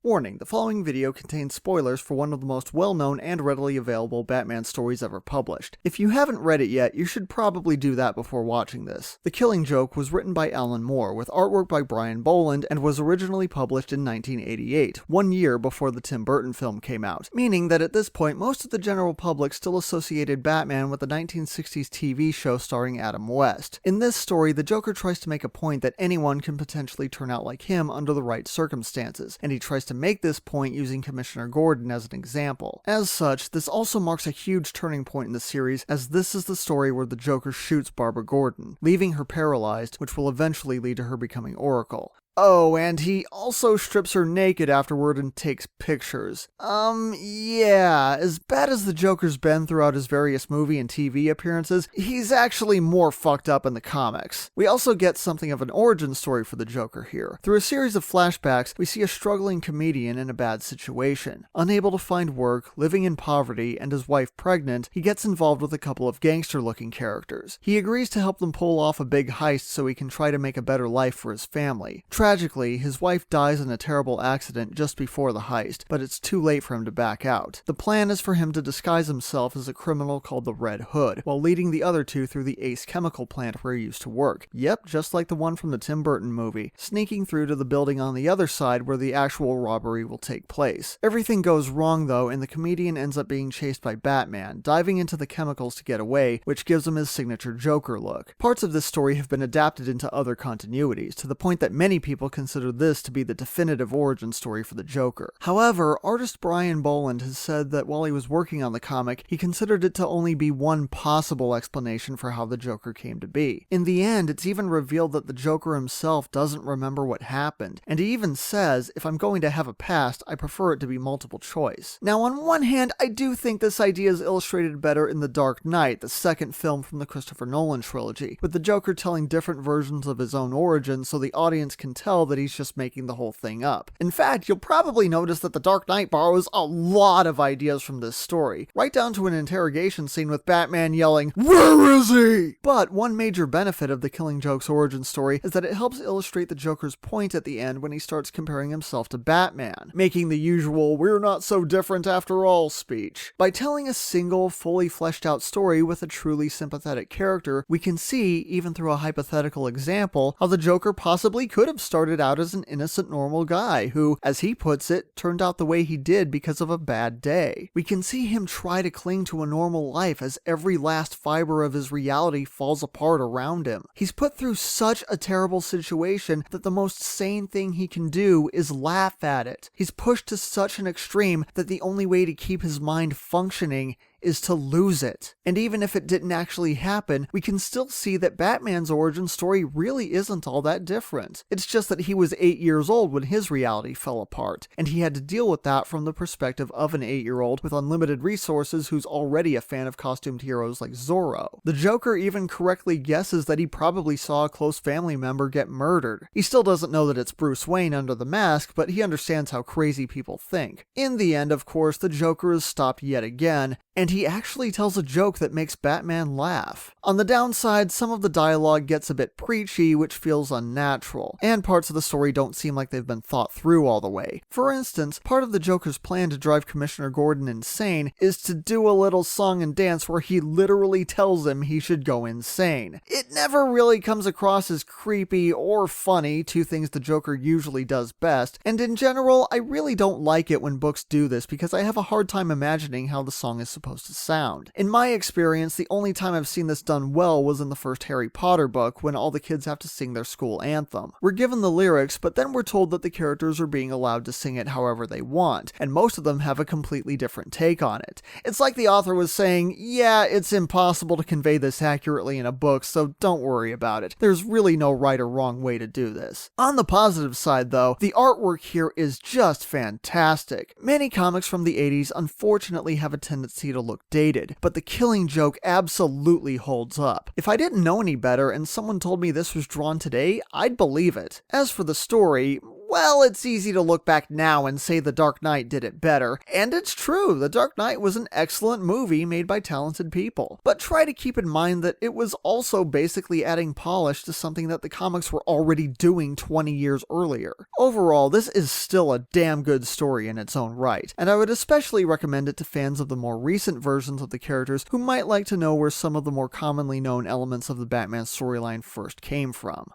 Warning, the following video contains spoilers for one of the most well-known and readily available Batman stories ever published. If you haven't read it yet, you should probably do that before watching this. The Killing Joke was written by Alan Moore, with artwork by Brian Boland, and was originally published in 1988, 1 year before the Tim Burton film came out, meaning that at this point most of the general public still associated Batman with the 1960s TV show starring Adam West. In this story, the Joker tries to make a point that anyone can potentially turn out like him under the right circumstances, and he tries to make this point using Commissioner Gordon as an example. As such, this also marks a huge turning point in the series, as this is the story where the Joker shoots Barbara Gordon, leaving her paralyzed, which will eventually lead to her becoming Oracle. Oh, and he also strips her naked afterward and takes pictures. Yeah, as bad as the Joker's been throughout his various movie and TV appearances, he's actually more fucked up in the comics. We also get something of an origin story for the Joker here. Through a series of flashbacks, we see a struggling comedian in a bad situation. Unable to find work, living in poverty, and his wife pregnant, he gets involved with a couple of gangster-looking characters. He agrees to help them pull off a big heist so he can try to make a better life for his family. Tragically, his wife dies in a terrible accident just before the heist, but it's too late for him to back out. The plan is for him to disguise himself as a criminal called the Red Hood, while leading the other two through the Ace chemical plant where he used to work. Yep, just like the one from the Tim Burton movie, sneaking through to the building on the other side where the actual robbery will take place. Everything goes wrong though, and the comedian ends up being chased by Batman, diving into the chemicals to get away, which gives him his signature Joker look. Parts of this story have been adapted into other continuities, to the point that many people consider this to be the definitive origin story for the Joker. However, artist Brian Boland has said that while he was working on the comic, he considered it to only be one possible explanation for how the Joker came to be. In the end, it's even revealed that the Joker himself doesn't remember what happened, and he even says, if I'm going to have a past, I prefer it to be multiple choice. Now, on one hand, I do think this idea is illustrated better in The Dark Knight, the second film from the Christopher Nolan trilogy, with the Joker telling different versions of his own origin so the audience can tell that he's just making the whole thing up. In fact, you'll probably notice that The Dark Knight borrows a lot of ideas from this story, right down to an interrogation scene with Batman yelling, "Where is he?" But one major benefit of the Killing Joke's origin story is that it helps illustrate the Joker's point at the end when he starts comparing himself to Batman, making the usual "we're not so different after all" speech. By telling a single, fully fleshed out story with a truly sympathetic character, we can see, even through a hypothetical example, how the Joker possibly could have started out as an innocent normal guy who, as he puts it, turned out the way he did because of a bad day. We can see him try to cling to a normal life as every last fiber of his reality falls apart around him. He's put through such a terrible situation that the most sane thing he can do is laugh at it. He's pushed to such an extreme that the only way to keep his mind functioning is to lose it. And even if it didn't actually happen, we can still see that Batman's origin story really isn't all that different. It's just that he was 8 years old when his reality fell apart, and he had to deal with that from the perspective of an 8-year-old with unlimited resources who's already a fan of costumed heroes like Zorro. The Joker even correctly guesses that he probably saw a close family member get murdered. He still doesn't know that it's Bruce Wayne under the mask, but he understands how crazy people think. In the end, of course, the Joker is stopped yet again, and he actually tells a joke that makes Batman laugh. On the downside, some of the dialogue gets a bit preachy, which feels unnatural, and parts of the story don't seem like they've been thought through all the way. For instance, part of the Joker's plan to drive Commissioner Gordon insane is to do a little song and dance where he literally tells him he should go insane. It never really comes across as creepy or funny, two things the Joker usually does best, and in general, I really don't like it when books do this because I have a hard time imagining how the song is supposed to sound. In my experience, the only time I've seen this done well was in the first Harry Potter book, when all the kids have to sing their school anthem. We're given the lyrics, but then we're told that the characters are being allowed to sing it however they want, and most of them have a completely different take on it. It's like the author was saying, yeah, it's impossible to convey this accurately in a book, so don't worry about it. There's really no right or wrong way to do this. On the positive side though, the artwork here is just fantastic. Many comics from the 80s unfortunately have a tendency to look dated, but The Killing Joke absolutely holds up. If I didn't know any better and someone told me this was drawn today, I'd believe it. As for the story, Well, it's easy to look back now and say The Dark Knight did it better, and it's true, The Dark Knight was an excellent movie made by talented people. But try to keep in mind that it was also basically adding polish to something that the comics were already doing 20 years earlier. Overall, this is still a damn good story in its own right, and I would especially recommend it to fans of the more recent versions of the characters who might like to know where some of the more commonly known elements of the Batman storyline first came from.